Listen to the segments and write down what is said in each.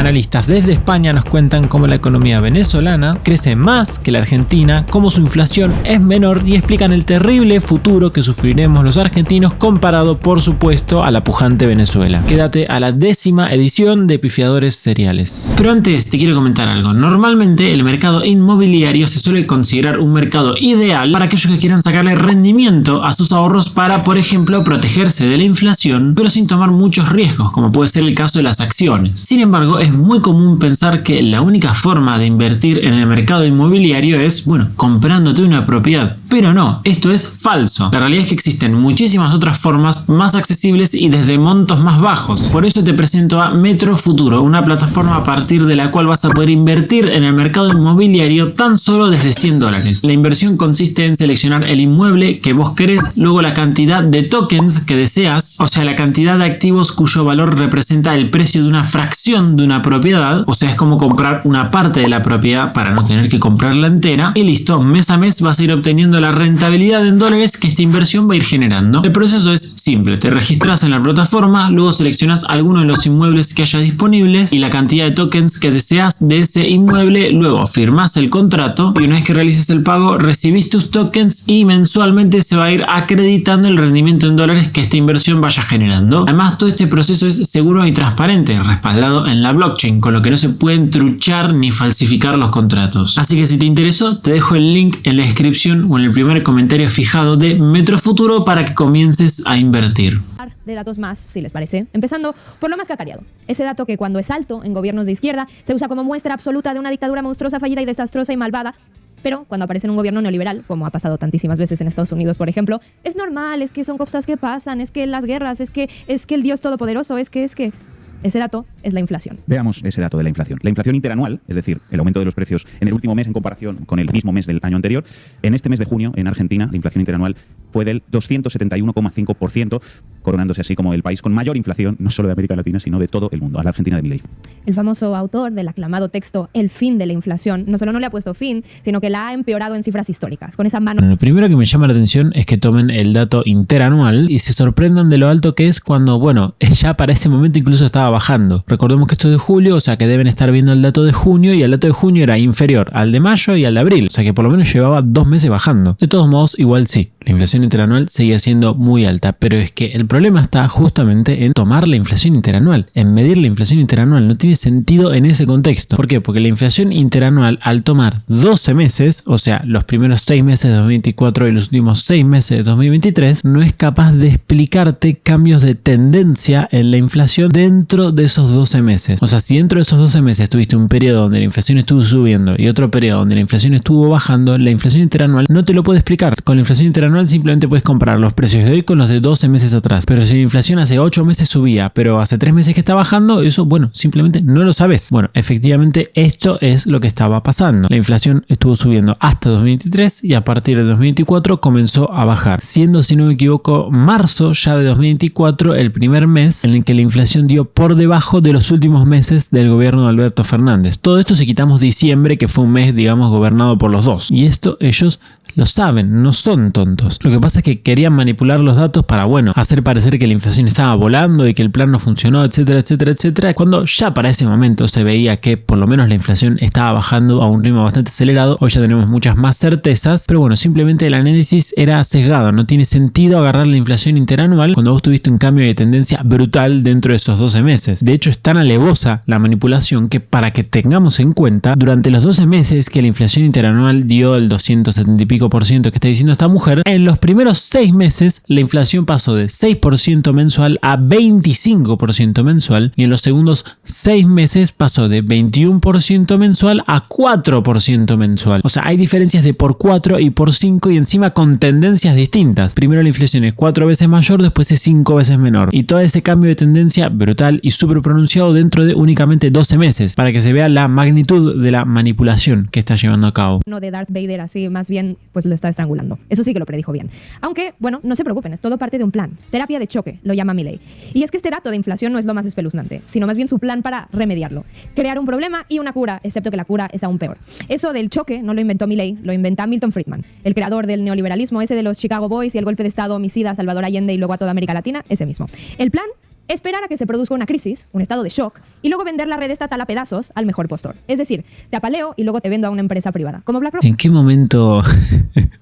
analistas desde España nos cuentan cómo la economía venezolana crece más que la Argentina, cómo su inflación es menor y explican el terrible futuro que sufriremos los argentinos comparado, por supuesto, a la pujante Venezuela. Quédate a la 10ª edición de Pifiadores Seriales. Pero antes te quiero comentar algo. Normalmente el mercado inmobiliario se suele considerar un mercado ideal para aquellos que quieran sacarle rendimiento a sus ahorros para, por ejemplo, protegerse de la inflación, pero sin tomar muchos riesgos, como puede ser el caso de las acciones. Sin embargo, es muy común pensar que la única forma de invertir en el mercado inmobiliario es, bueno, comprándote una propiedad. Pero no, esto es falso. La realidad es que existen muchísimas otras formas más accesibles y desde montos más bajos. Por eso te presento a Metro Futuro, una plataforma a partir de la cual vas a poder invertir en el mercado inmobiliario tan solo desde $100. La inversión consiste en seleccionar el inmueble que vos querés, luego la cantidad de tokens que deseas, o sea, la cantidad de activos cuyo valor representa el precio de una fracción de una propiedad, o sea, es como comprar una parte de la propiedad para no tener que comprarla entera, y listo, mes a mes vas a ir obteniendo la rentabilidad en dólares que esta inversión va a ir generando. El proceso es simple, te registras en la plataforma, luego seleccionas alguno de los inmuebles que haya disponibles y la cantidad de tokens que deseas de ese inmueble, luego firmas el contrato y una vez que realices el pago recibís tus tokens y mensualmente se va a ir acreditando el rendimiento en dólares que esta inversión vaya generando. Además, todo este proceso es seguro y transparente, respaldado en la blockchain, con lo que no se pueden truchar ni falsificar los contratos. Así que si te interesó, te dejo el link en la descripción o en el primer comentario fijado de Metro Futuro para que comiences a invertir. De datos más, si les parece, empezando por lo más cacareado. Ese dato que cuando es alto en gobiernos de izquierda se usa como muestra absoluta de una dictadura monstruosa, fallida y desastrosa y malvada, pero cuando aparece en un gobierno neoliberal, como ha pasado tantísimas veces en Estados Unidos, por ejemplo, es normal, es que son cosas que pasan, es que las guerras, es que el Dios Todopoderoso, es que... Ese dato es la inflación. Veamos ese dato de la inflación. La inflación interanual, es decir, el aumento de los precios en el último mes en comparación con el mismo mes del año anterior, en este mes de junio, en Argentina, la inflación interanual fue del 271,5%, coronándose así como el país con mayor inflación, no solo de América Latina, sino de todo el mundo, a la Argentina de Milei. El famoso autor del aclamado texto El fin de la inflación no solo no le ha puesto fin, sino que la ha empeorado en cifras históricas. Con esa mano... Lo primero que me llama la atención es que tomen el dato interanual y se sorprendan de lo alto que es cuando, bueno, ya para ese momento incluso estaba bajando. Recordemos que esto es de julio, o sea que deben estar viendo el dato de junio y el dato de junio era inferior al de mayo y al de abril, o sea que por lo menos llevaba 2 meses bajando. De todos modos, igual sí, la inflación interanual seguía siendo muy alta, pero es que el problema está justamente en tomar la inflación interanual, en medir la inflación interanual. No tiene sentido en ese contexto. ¿Por qué? Porque la inflación interanual, al tomar 12 meses, o sea, los primeros 6 meses de 2024 y los últimos 6 meses de 2023, no es capaz de explicarte cambios de tendencia en la inflación dentro de esos 12 meses. O sea, si dentro de esos 12 meses tuviste un periodo donde la inflación estuvo subiendo y otro periodo donde la inflación estuvo bajando, la inflación interanual no te lo puede explicar. Con la inflación interanual simplemente puedes comparar los precios de hoy con los de 12 meses atrás. Pero si la inflación hace 8 meses subía, pero hace 3 meses que está bajando, eso, bueno, simplemente no lo sabes. Bueno, efectivamente esto es lo que estaba pasando. La inflación estuvo subiendo hasta 2023 y a partir de 2024 comenzó a bajar. Siendo, si no me equivoco, marzo ya de 2024 el primer mes en el que la inflación dio por debajo de los últimos meses del gobierno de Alberto Fernández. Todo esto si quitamos diciembre, que fue un mes, digamos, gobernado por los dos. Y esto ellos lo saben, no son tontos. Lo que pasa es que querían manipular los datos para, bueno, hacer parecer que la inflación estaba volando y que el plan no funcionó, etcétera, etcétera, etcétera, cuando ya para ese momento se veía que por lo menos la inflación estaba bajando a un ritmo bastante acelerado. Hoy ya tenemos muchas más certezas, pero bueno, simplemente el análisis era sesgado. No tiene sentido agarrar la inflación interanual cuando vos tuviste un cambio de tendencia brutal dentro de esos 12 meses. De hecho, es tan alevosa la manipulación que, para que tengamos en cuenta, durante los 12 meses que la inflación interanual dio el 270 y pico % que está diciendo esta mujer, en los primeros 6 meses la inflación pasó de 6% mensual a 25% mensual y en los segundos 6 meses pasó de 21% mensual a 4% mensual. O sea, hay diferencias de por 4 y por 5 y encima con tendencias distintas. Primero la inflación es 4 veces mayor, después es 5 veces menor. Y todo ese cambio de tendencia brutal y súper pronunciado dentro de únicamente 12 meses, para que se vea la magnitud de la manipulación que está llevando a cabo. No de Darth Vader, así más bien pues lo está estrangulando. Eso sí que lo predijo bien. Aunque, bueno, no se preocupen, es todo parte de un plan. Terapia de choque, lo llama Milei. Y es que este dato de inflación no es lo más espeluznante, sino más bien su plan para remediarlo. Crear un problema y una cura, excepto que la cura es aún peor. Eso del choque no lo inventó Milei, lo inventa Milton Friedman, el creador del neoliberalismo, ese de los Chicago Boys y el golpe de estado homicida a Salvador Allende y luego a toda América Latina, ese mismo. El plan esperar a que se produzca una crisis, un estado de shock, y luego vender la red estatal a pedazos al mejor postor. Es decir, te apaleo y luego te vendo a una empresa privada, como BlackRock. ¿En qué momento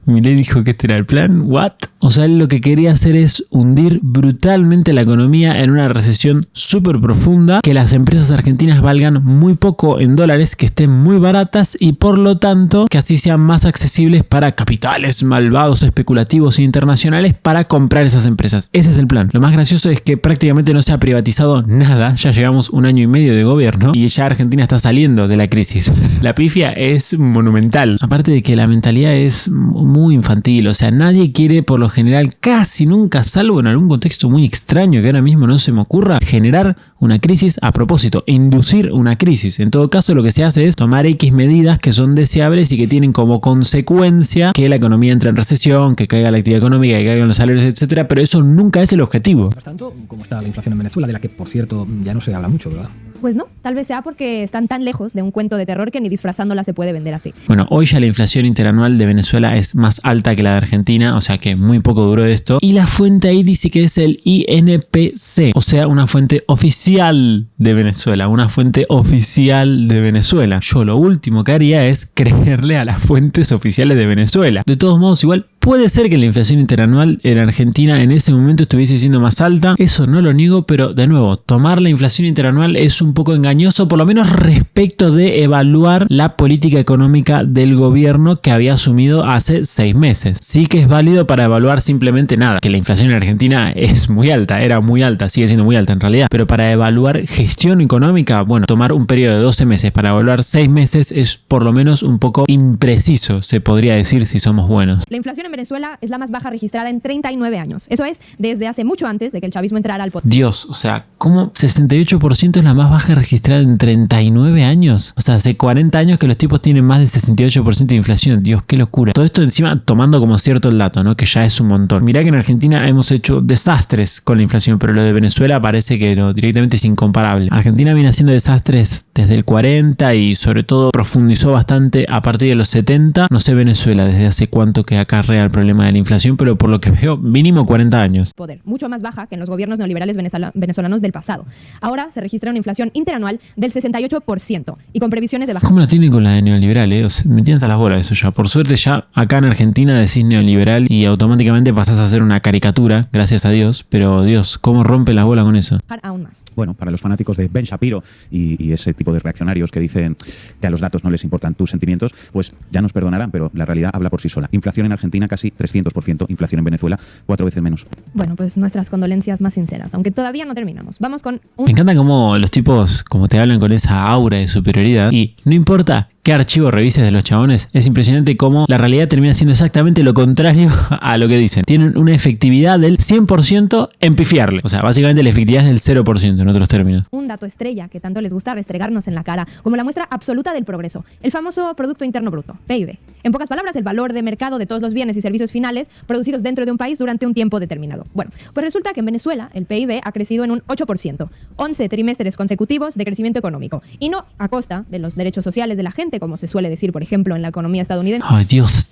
Milei dijo que este era el plan? ¿What? O sea, él lo que quería hacer es hundir brutalmente la economía en una recesión súper profunda, que las empresas argentinas valgan muy poco en dólares, que estén muy baratas y por lo tanto que así sean más accesibles para capitales malvados, especulativos e internacionales para comprar esas empresas. Ese es el plan. Lo más gracioso es que prácticamente no se ha privatizado nada. Ya llevamos 1 año y medio de gobierno y ya Argentina está saliendo de la crisis. La pifia es monumental. Aparte de que la mentalidad es muy infantil. O sea, nadie quiere por lo general, casi nunca, salvo en algún contexto muy extraño que ahora mismo no se me ocurra, generar una crisis a propósito, inducir una crisis. En todo caso, lo que se hace es tomar X medidas que son deseables y que tienen como consecuencia que la economía entre en recesión, que caiga la actividad económica, que caigan los salarios, etcétera, pero eso nunca es el objetivo. Mientras tanto, ¿cómo está la inflación en Venezuela? De la que, por cierto, ya no se habla mucho, ¿verdad? Pues no, tal vez sea porque están tan lejos de un cuento de terror que ni disfrazándola se puede vender así. Bueno, hoy ya la inflación interanual de Venezuela es más alta que la de Argentina, o sea que muy poco duró esto. Y la fuente ahí dice que es el INPC, o sea, una fuente oficial de Venezuela, una fuente oficial de Venezuela. Yo lo último que haría es creerle a las fuentes oficiales de Venezuela. De todos modos, igual puede ser que la inflación interanual en Argentina en ese momento estuviese siendo más alta, eso no lo niego, pero de nuevo, tomar la inflación interanual es un poco engañoso, por lo menos respecto de evaluar la política económica del gobierno que había asumido hace 6 meses. Sí que es válido para evaluar simplemente nada, que la inflación en Argentina es muy alta, era muy alta, sigue siendo muy alta en realidad, pero para evaluar gestión económica, bueno, tomar un periodo de 12 meses para evaluar 6 meses es por lo menos un poco impreciso, se podría decir si somos buenos. La inflación en Venezuela es la más baja registrada en 39 años. Eso es, desde hace mucho antes de que el chavismo entrara al poder. Dios, o sea, ¿cómo 68% es la más baja registrada en 39 años? O sea, hace 40 años que los tipos tienen más del 68% de inflación. Dios, qué locura. Todo esto encima tomando como cierto el dato, ¿no? Que ya es un montón. Mirá que en Argentina hemos hecho desastres con la inflación, pero lo de Venezuela parece que no, directamente es incomparable. Argentina viene haciendo desastres desde el 40 y sobre todo profundizó bastante a partir de los 70. No sé Venezuela desde hace cuánto que acarrea el problema de la inflación, pero por lo que veo, mínimo 40 años. Poder, mucho más baja que en los gobiernos neoliberales venezolanos del pasado. Ahora se registra una inflación interanual del 68% y con previsiones de baja. ¿Cómo la tienen con la de neoliberal, O sea, me tienen hasta las bolas eso ya. Por suerte ya acá en Argentina decís neoliberal y automáticamente pasás a ser una caricatura, gracias a Dios, pero Dios, ¿cómo rompe las bolas con eso? Aún más. Bueno, para los fanáticos de Ben Shapiro y ese tipo de reaccionarios que dicen que a los datos no les importan tus sentimientos, pues ya nos perdonarán, pero la realidad habla por sí sola. Inflación en Argentina casi 300%, inflación en Venezuela 4 veces menos. Bueno, pues nuestras condolencias más sinceras, aunque todavía no terminamos. Vamos con Me encanta cómo los tipos, como te hablan con esa aura de superioridad, y no importa qué archivo revises de los chabones, es impresionante cómo la realidad termina siendo exactamente lo contrario a lo que dicen. Tienen una efectividad del 100% en pifiarle. O sea, básicamente la efectividad es del 0% en otros términos. un dato estrella que tanto les gusta restregarnos en la cara, como la muestra absoluta del progreso, el famoso Producto Interno Bruto, PIB. En pocas palabras, el valor de mercado de todos los bienes y servicios finales producidos dentro de un país durante un tiempo determinado. Bueno, pues resulta que en Venezuela el PIB ha crecido en un 8%, 11 trimestres consecutivos de crecimiento económico, y no a costa de los derechos sociales de la gente, como se suele decir, por ejemplo, en la economía estadounidense. Ay, Dios.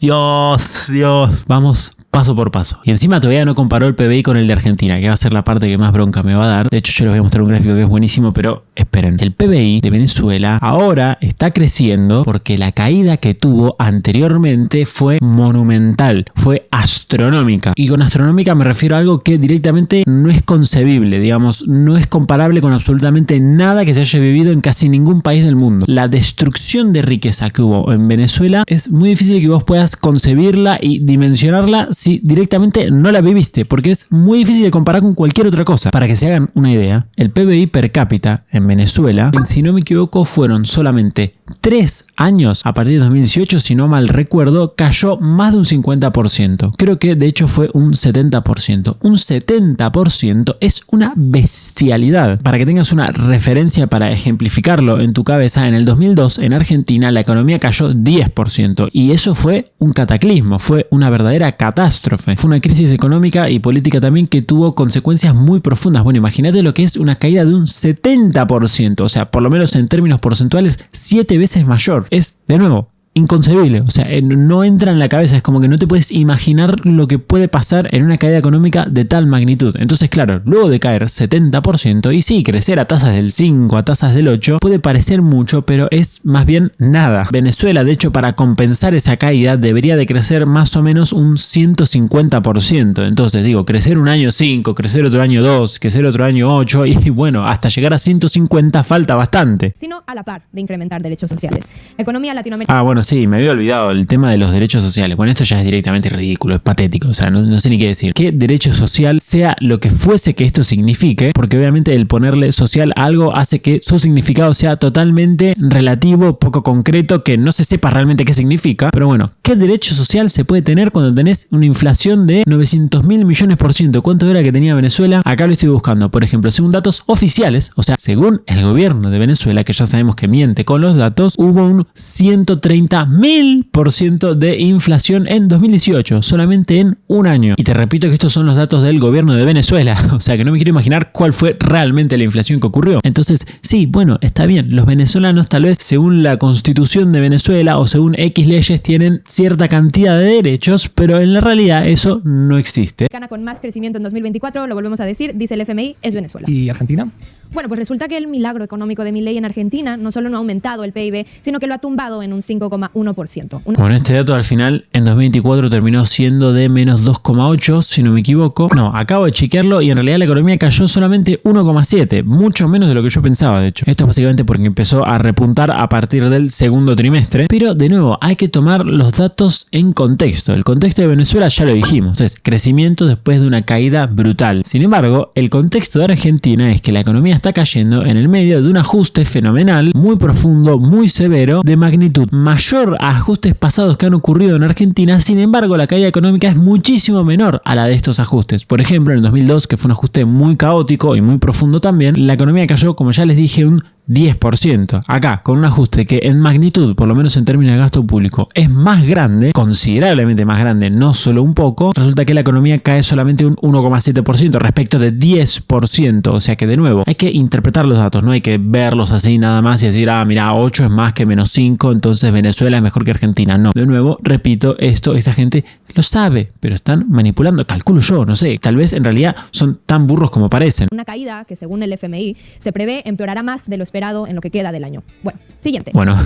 Vamos paso por paso. Y encima todavía no comparó el PBI con el de Argentina, que va a ser la parte que más bronca me va a dar. De hecho, yo les voy a mostrar un gráfico que es buenísimo, pero esperen. El PBI de Venezuela ahora está creciendo porque la caída que tuvo anteriormente fue monumental, fue astronómica. Y con astronómica me refiero a algo que directamente no es concebible, digamos, no es comparable con absolutamente nada que se haya vivido en casi ningún país del mundo. La destrucción de riqueza que hubo en Venezuela es muy difícil que vos puedas concebirla y dimensionarla si directamente no la viviste, porque es muy difícil de comparar con cualquier otra cosa. Para que se hagan una idea, el PBI per cápita en Venezuela, si no me equivoco, fueron solamente 3 años, a partir de 2018, si no mal recuerdo, cayó más de un 50%. Creo que de hecho fue un 70%. Un 70% es una bestialidad. Para que tengas una referencia para ejemplificarlo en tu cabeza, en el 2002 en Argentina la economía cayó 10% y eso fue un cataclismo, fue una verdadera catástrofe. Fue una crisis económica y política también que tuvo consecuencias muy profundas. Bueno, imagínate lo que es una caída de un 70%, o sea, por lo menos en términos porcentuales, 7 veces mayor. Es, de nuevo, inconcebible. O sea, no entra en la cabeza. Es como que no te puedes imaginar lo que puede pasar en una caída económica de tal magnitud. Entonces, claro, luego de caer 70%, y sí, crecer a tasas del 5, a tasas del 8, puede parecer mucho, pero es más bien nada. Venezuela, de hecho, para compensar esa caída, debería de crecer más o menos un 150%. Entonces, digo, crecer un año 5, crecer otro año 2, crecer otro año 8, y bueno, hasta llegar a 150 falta bastante. Sino a la par de incrementar derechos sociales. La economía latinoamericana... Ah, bueno, sí, me había olvidado el tema de los derechos sociales. Bueno, esto ya es directamente ridículo, es patético, o sea, no sé ni qué decir. ¿Qué derecho social, sea lo que fuese que esto signifique? Porque obviamente el ponerle social a algo hace que su significado sea totalmente relativo, poco concreto, que no se sepa realmente qué significa. Pero bueno, ¿qué derecho social se puede tener cuando tenés una inflación de 900.000 millones por ciento? ¿Cuánto era que tenía Venezuela? Acá lo estoy buscando. Por ejemplo, según datos oficiales, o sea, según el gobierno de Venezuela, que ya sabemos que miente con los datos, hubo un 130.000% de inflación en 2018, solamente en un año. Y te repito que estos son los datos del gobierno de Venezuela, o sea que no me quiero imaginar cuál fue realmente la inflación que ocurrió. Entonces, sí, bueno, está bien, los venezolanos tal vez según la constitución de Venezuela o según X leyes tienen cierta cantidad de derechos, pero en la realidad eso no existe. Con más crecimiento en 2024, lo volvemos a decir, dice el FMI, es Venezuela. ¿Y Argentina? Bueno, pues resulta que el milagro económico de Milei en Argentina no solo no ha aumentado el PIB, sino que lo ha tumbado en un 5,1%. Bueno, este dato al final en 2024 terminó siendo de menos 2,8, si no me equivoco. No, acabo de chequearlo y en realidad la economía cayó solamente 1,7, mucho menos de lo que yo pensaba, de hecho. Esto es básicamente porque empezó a repuntar a partir del segundo trimestre. Pero de nuevo, hay que tomar los datos en contexto. El contexto de Venezuela ya lo dijimos, es crecimiento después de una caída brutal. Sin embargo, el contexto de Argentina es que la economía está cayendo en el medio de un ajuste fenomenal, muy profundo, muy severo, de magnitud mayor a ajustes pasados que han ocurrido en Argentina. Sin embargo, la caída económica es muchísimo menor a la de estos ajustes. Por ejemplo, en el 2002, que fue un ajuste muy caótico y muy profundo también, la economía cayó, como ya les dije, un 10%. Acá, con un ajuste que en magnitud, por lo menos en términos de gasto público, es más grande, considerablemente más grande, no solo un poco, resulta que la economía cae solamente un 1,7% respecto de 10%. O sea que, de nuevo, hay que interpretar los datos, no hay que verlos así nada más y decir, mira, 8 es más que menos 5, entonces Venezuela es mejor que Argentina. No, de nuevo, repito, esta gente lo sabe, pero están manipulando, calculo yo, no sé, tal vez en realidad son tan burros como parecen. Una caída que, según el FMI, se prevé empeorará más de lo esperado en lo que queda del año. Bueno, siguiente. Bueno,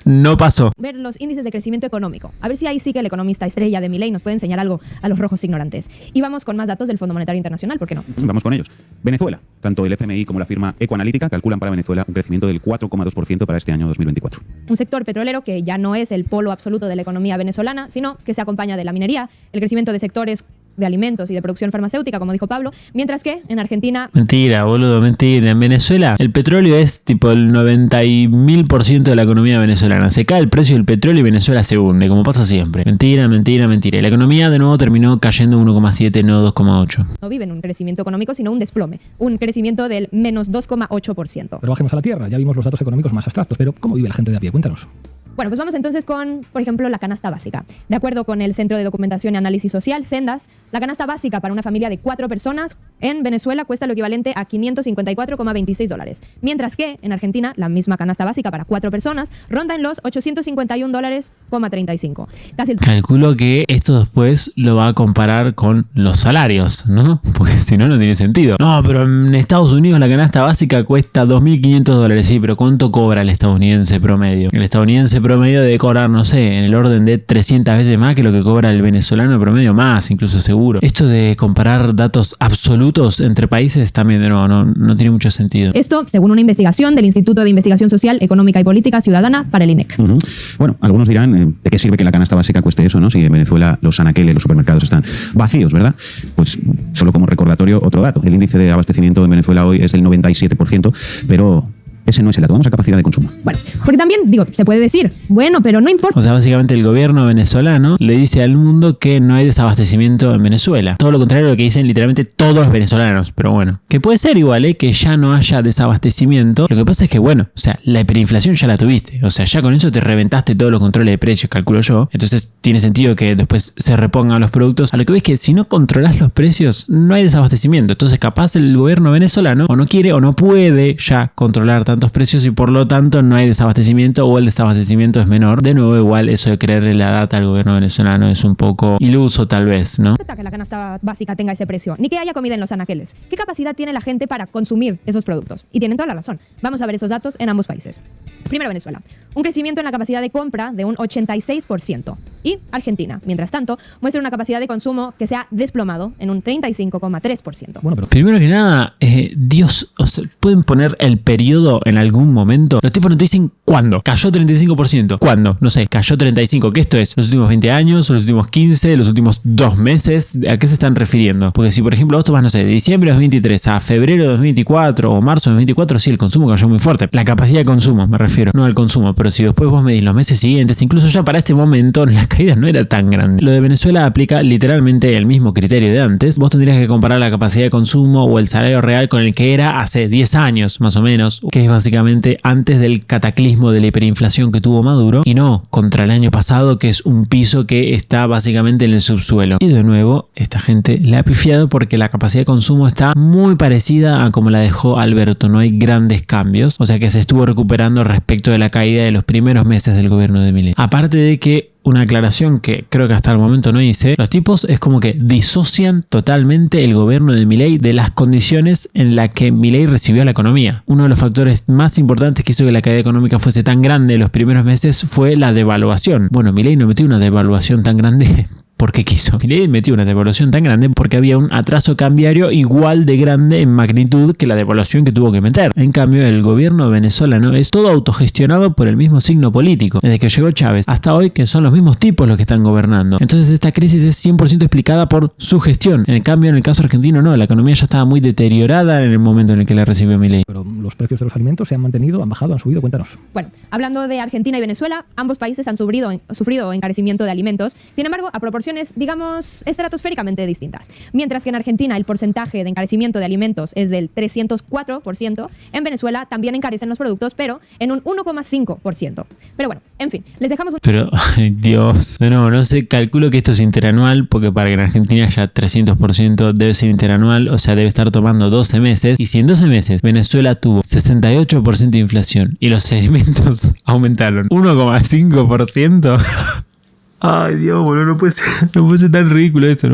no pasó. Ver los índices de crecimiento económico. A ver si ahí sí que el economista estrella de Milei nos puede enseñar algo a los rojos ignorantes. Y vamos con más datos del Fondo Monetario Internacional, ¿por qué no? Vamos con ellos. Venezuela. Tanto el FMI como la firma Ecoanalítica calculan para Venezuela un crecimiento del 4,2% para este año 2024. Un sector petrolero que ya no es el polo absoluto de la economía venezolana, sino que se acompaña de la minería, el crecimiento de sectores de alimentos y de producción farmacéutica, como dijo Pablo, mientras que en Argentina... Mentira, boludo, mentira. En Venezuela el petróleo es tipo el 90.000% de la economía venezolana. Se cae el precio del petróleo y Venezuela se hunde, como pasa siempre. Mentira, mentira, mentira. Y la economía de nuevo terminó cayendo 1,7, no 2,8. No viven un crecimiento económico, sino un desplome. Un crecimiento del menos 2,8%. Pero bajemos a la tierra, ya vimos los datos económicos más abstractos, pero ¿cómo vive la gente de a pie? Cuéntanos. Bueno, pues vamos entonces con, por ejemplo, la canasta básica. De acuerdo con el Centro de Documentación y Análisis Social, Sendas, la canasta básica para una familia de 4 personas en Venezuela cuesta lo equivalente a $554,26, mientras que en Argentina la misma canasta básica para 4 personas ronda en los $851,35. Calculo que esto después lo va a comparar con los salarios, ¿no? Porque si no, no tiene sentido. No, pero en Estados Unidos la canasta básica cuesta $2.500. Sí, pero ¿cuánto cobra el estadounidense promedio? El estadounidense promedio debe cobrar, no sé, en el orden de 300 veces más que lo que cobra el venezolano promedio, más, incluso seguro. Esto de comparar datos absolutos entre países también, de nuevo, no tiene mucho sentido. Esto, según una investigación del Instituto de Investigación Social, Económica y Política Ciudadana para el INEC. Bueno, algunos dirán, ¿de qué sirve que la canasta básica cueste eso, no? Si en Venezuela los anaqueles, los supermercados están vacíos, ¿verdad? Pues solo como recordatorio, otro dato. El índice de abastecimiento en Venezuela hoy es del 97%, pero... ese no es el dato, vamos a capacidad de consumo. Bueno, porque también, se puede decir, bueno, pero no importa. O sea, básicamente el gobierno venezolano le dice al mundo que no hay desabastecimiento en Venezuela. Todo lo contrario de lo que dicen literalmente todos los venezolanos. Pero bueno, que puede ser igual, que ya no haya desabastecimiento. Lo que pasa es que, bueno, o sea, la hiperinflación ya la tuviste. O sea, ya con eso te reventaste todos los controles de precios, calculo yo. Entonces tiene sentido que después se repongan los productos. A lo que ves que si no controlas los precios, no hay desabastecimiento. Entonces capaz el gobierno venezolano o no quiere o no puede ya controlar tanto tantos precios y por lo tanto no hay desabastecimiento o el desabastecimiento es menor. De nuevo, igual eso de creerle la data al gobierno venezolano es un poco iluso tal vez, ¿no? Que la canasta básica tenga ese precio, ni que haya comida en los anaqueles. ¿Qué capacidad tiene la gente para consumir esos productos? Y tienen toda la razón. Vamos a ver esos datos en ambos países. Primero Venezuela, un crecimiento en la capacidad de compra de un 86%. Y Argentina, mientras tanto, muestra una capacidad de consumo que se ha desplomado en un 35,3%. Bueno, pero Primero que nada, Dios, o sea, ¿pueden poner el periodo en algún momento? Los tipos no te dicen cuándo. Cayó 35%. ¿Cuándo? No sé, cayó 35%. ¿Qué esto es? ¿Los últimos 20 años? ¿Los últimos 15? ¿Los últimos 2 meses? ¿A qué se están refiriendo? Porque si, por ejemplo, vos tomás, no sé, de diciembre de 2023 a febrero de 2024 o marzo de 2024, sí, el consumo cayó muy fuerte. La capacidad de consumo, me refiero, no al consumo. Pero si después vos medís los meses siguientes, incluso ya para este momento, la caída no era tan grande. Lo de Venezuela aplica literalmente el mismo criterio de antes. Vos tendrías que comparar la capacidad de consumo o el salario real con el que era hace 10 años, más o menos, que es básicamente antes del cataclismo de la hiperinflación que tuvo Maduro, y no contra el año pasado, que es un piso que está básicamente en el subsuelo. Y de nuevo, esta gente la ha pifiado porque la capacidad de consumo está muy parecida a como la dejó Alberto. No hay grandes cambios, o sea que se estuvo recuperando respecto de la caída de los primeros meses del gobierno de Milei. Aparte de que una aclaración que creo que hasta el momento no hice, los tipos es como que disocian totalmente el gobierno de Milei de las condiciones en las que Milei recibió la economía. Uno de los factores más importantes que hizo que la caída económica fuese tan grande en los primeros meses fue la devaluación. Bueno, Milei no metió una devaluación tan grande porque quiso. Milei metió una devaluación tan grande porque había un atraso cambiario igual de grande en magnitud que la devaluación que tuvo que meter. En cambio, el gobierno venezolano es todo autogestionado por el mismo signo político. Desde que llegó Chávez hasta hoy, que son los mismos tipos los que están gobernando. Entonces esta crisis es 100% explicada por su gestión. En cambio, en el caso argentino no. La economía ya estaba muy deteriorada en el momento en el que la recibió Milei. Pero los precios de los alimentos se han mantenido, han bajado, han subido. Cuéntanos. Bueno, hablando de Argentina y Venezuela, ambos países han sufrido encarecimiento de alimentos, sin embargo, a proporciones, digamos, estratosféricamente distintas. Mientras que en Argentina el porcentaje de encarecimiento de alimentos es del 304%, en Venezuela también encarecen los productos, pero en un 1,5%. Pero bueno, en fin, les dejamos un... Pero, ay Dios, no sé, calculo que esto es interanual, porque para que en Argentina ya 300% debe ser interanual, o sea, debe estar tomando 12 meses, y si en 12 meses Venezuela tuvo 68% de inflación y los alimentos aumentaron 1,5%... Ay Dios, boludo, no puede ser tan ridículo esto,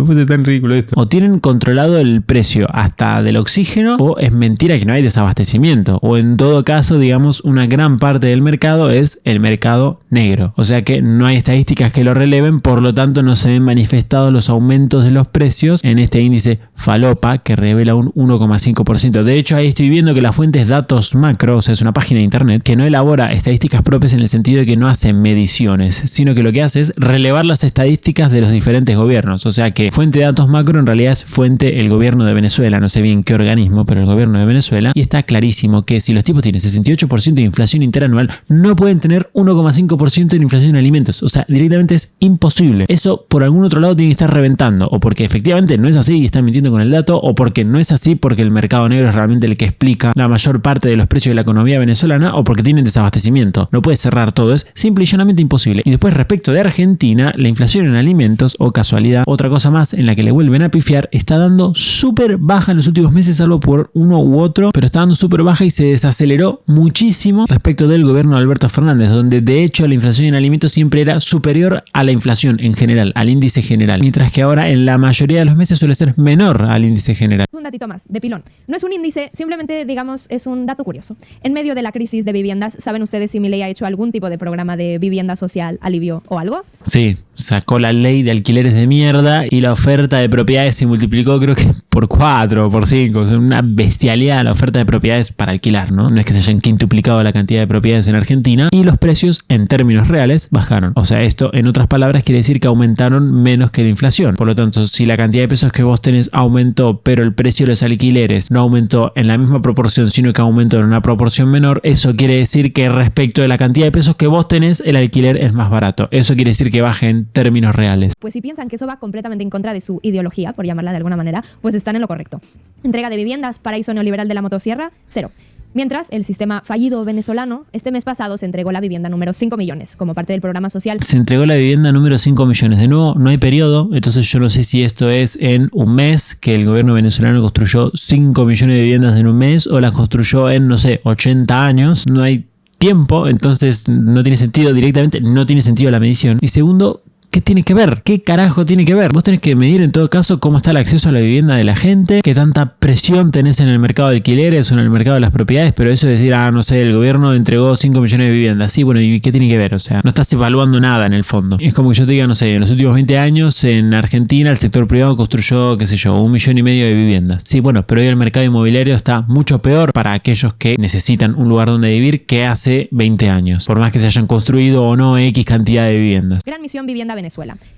O tienen controlado el precio hasta del oxígeno, o es mentira que no hay desabastecimiento, o en todo caso, digamos, una gran parte del mercado es el mercado negro. O sea que no hay estadísticas que lo releven, por lo tanto no se ven manifestados los aumentos de los precios en este índice Falopa, que revela un 1,5%. De hecho, ahí estoy viendo que la fuente es Datos Macro, o sea, es una página de internet que no elabora estadísticas propias en el sentido de que no hace mediciones, sino que lo que hace es relevar las estadísticas de los diferentes gobiernos. O sea que fuente de Datos Macro en realidad es fuente el gobierno de Venezuela, no sé bien qué organismo, pero el gobierno de Venezuela, y está clarísimo que si los tipos tienen 68% de inflación interanual, no pueden tener 1,5% de inflación en alimentos. O sea, directamente es imposible. Eso por algún otro lado tiene que estar reventando, o porque efectivamente no es así y están mintiendo con el dato, o porque no es así porque el mercado negro es realmente el que explica la mayor parte de los precios de la economía venezolana, o porque tienen desabastecimiento. No puede cerrar todo, es simple y llanamente imposible. Y después, respecto de Argentina, la inflación en alimentos, o casualidad, otra cosa más en la que le vuelven a pifiar, está dando súper baja en los últimos meses, salvo por uno u otro, pero está dando súper baja y se desaceleró muchísimo respecto del gobierno de Alberto Fernández, donde de hecho la inflación en alimentos siempre era superior a la inflación en general, al índice general, mientras que ahora en la mayoría de los meses suele ser menor al índice general. Un datito más, de pilón. No es un índice, simplemente, digamos, es un dato curioso. En medio de la crisis de viviendas, ¿saben ustedes si Milei ha hecho algún tipo de programa de vivienda social, alivio o algo? Sí, sacó la ley de alquileres de mierda y la oferta de propiedades se multiplicó, creo que por 4 o por 5. O sea, una bestialidad la oferta de propiedades para alquilar, ¿no? No es que se hayan quintuplicado la cantidad de propiedades en Argentina, y los precios en términos reales bajaron. O sea, esto en otras palabras quiere decir que aumentaron menos que la inflación. Por lo tanto, si la cantidad de pesos que vos tenés aumentó, pero el precio de los alquileres no aumentó en la misma proporción, sino que aumentó en una proporción menor, eso quiere decir que respecto de la cantidad de pesos que vos tenés, el alquiler es más barato. Eso quiere decir que baje en términos reales. Pues si piensan que eso va completamente en contra de su ideología, por llamarla de alguna manera, pues están en lo correcto. Entrega de viviendas, paraíso neoliberal de la motosierra, 0. Mientras, el sistema fallido venezolano, este mes pasado se entregó la vivienda número 5 millones como parte del programa social. Se entregó la vivienda número 5 millones. De nuevo, no hay periodo, entonces yo no sé si esto es en un mes, que el gobierno venezolano construyó 5 millones de viviendas en un mes, o las construyó en, no sé, 80 años. No hay tiempo, entonces no tiene sentido directamente, no tiene sentido la medición. Y segundo, ¿qué tiene que ver? ¿Qué carajo tiene que ver? Vos tenés que medir en todo caso cómo está el acceso a la vivienda de la gente, qué tanta presión tenés en el mercado de alquileres o en el mercado de las propiedades, pero eso de decir, no sé, el gobierno entregó 5 millones de viviendas. Sí, bueno, ¿y qué tiene que ver? O sea, no estás evaluando nada en el fondo. Es como que yo te diga, no sé, en los últimos 20 años en Argentina el sector privado construyó, qué sé yo, 1,5 millones de viviendas. Sí, bueno, pero hoy el mercado inmobiliario está mucho peor para aquellos que necesitan un lugar donde vivir que hace 20 años, por más que se hayan construido o no X cantidad de viviendas. Gran Misión Vivienda Venezuela.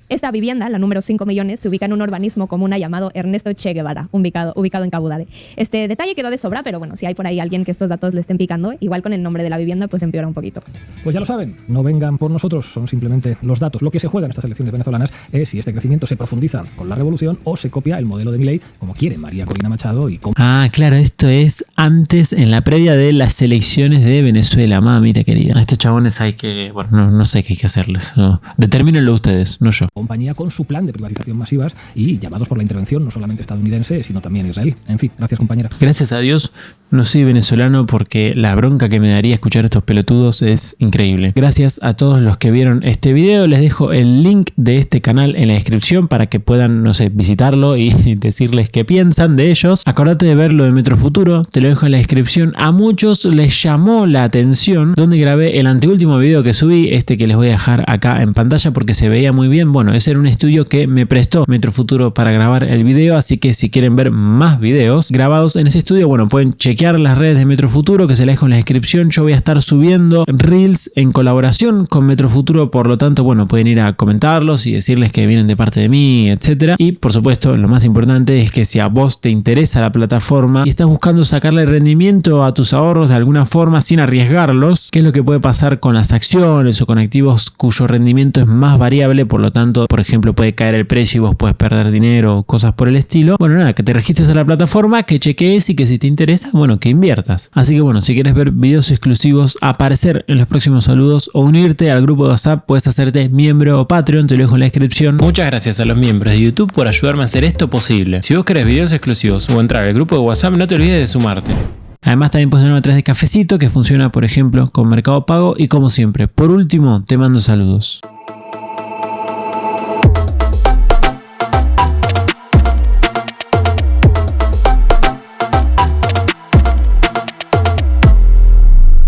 Esta vivienda, la número 5 millones, se ubica en un urbanismo comuna llamado Ernesto Che Guevara, ubicado en Cabudare. Este detalle quedó de sobra, pero bueno, si hay por ahí alguien que estos datos le estén picando, igual con el nombre de la vivienda, pues empeora un poquito. Pues ya lo saben, no vengan por nosotros, son simplemente los datos. Lo que se juega en estas elecciones venezolanas es si este crecimiento se profundiza con la revolución o se copia el modelo de Milei, como quiere María Corina Machado y como... Claro, esto es antes, en la previa de las elecciones de Venezuela, mamita querida. A estos chabones hay que, bueno, no sé qué hay que hacerles. No. Determínenlo ustedes, no yo. Compañía con su plan de privatización masivas y llamados por la intervención no solamente estadounidense, sino también israelí. En fin, gracias compañera. Gracias a Dios no soy venezolano porque la bronca que me daría escuchar a estos pelotudos es increíble. Gracias a todos los que vieron este video. Les dejo el link de este canal en la descripción para que puedan, no sé, visitarlo y decirles qué piensan de ellos. Acordate de ver lo de Metro Futuro, te lo dejo en la descripción. A muchos les llamó la atención donde grabé el anteúltimo video que subí, este que les voy a dejar acá en pantalla porque se veía muy bien. Bueno, ese era un estudio que me prestó Metro Futuro para grabar el video, así que si quieren ver más videos grabados en ese estudio, bueno, pueden chequear las redes de Metro Futuro que se las dejo en la descripción. Yo voy a estar subiendo reels en colaboración con Metro Futuro, por lo tanto, bueno, pueden ir a comentarlos y decirles que vienen de parte de mí, etcétera. Y por supuesto, lo más importante es que si a vos te interesa la plataforma y estás buscando sacarle rendimiento a tus ahorros de alguna forma sin arriesgarlos, qué es lo que puede pasar con las acciones o con activos cuyo rendimiento es más variable, por lo tanto, por ejemplo, puede caer el precio y vos puedes perder dinero o cosas por el estilo. Bueno, nada, que te registres a la plataforma, que chequees y que si te interesa, bueno, que inviertas. Así que bueno, si quieres ver videos exclusivos, aparecer en los próximos saludos o unirte al grupo de WhatsApp, puedes hacerte miembro o Patreon, te lo dejo en la descripción. Muchas gracias a los miembros de YouTube por ayudarme a hacer esto posible. Si vos querés videos exclusivos o entrar al grupo de WhatsApp, no te olvides de sumarte. Además también puedes donarme a través de Cafecito, que funciona por ejemplo con Mercado Pago, y como siempre, por último, te mando saludos.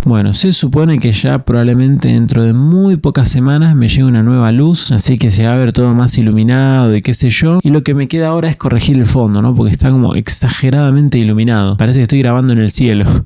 Bueno, se supone que ya probablemente dentro de muy pocas semanas me llegue una nueva luz, así que se va a ver todo más iluminado y qué sé yo. Y lo que me queda ahora es corregir el fondo, ¿no? Porque está como exageradamente iluminado. Parece que estoy grabando en el cielo.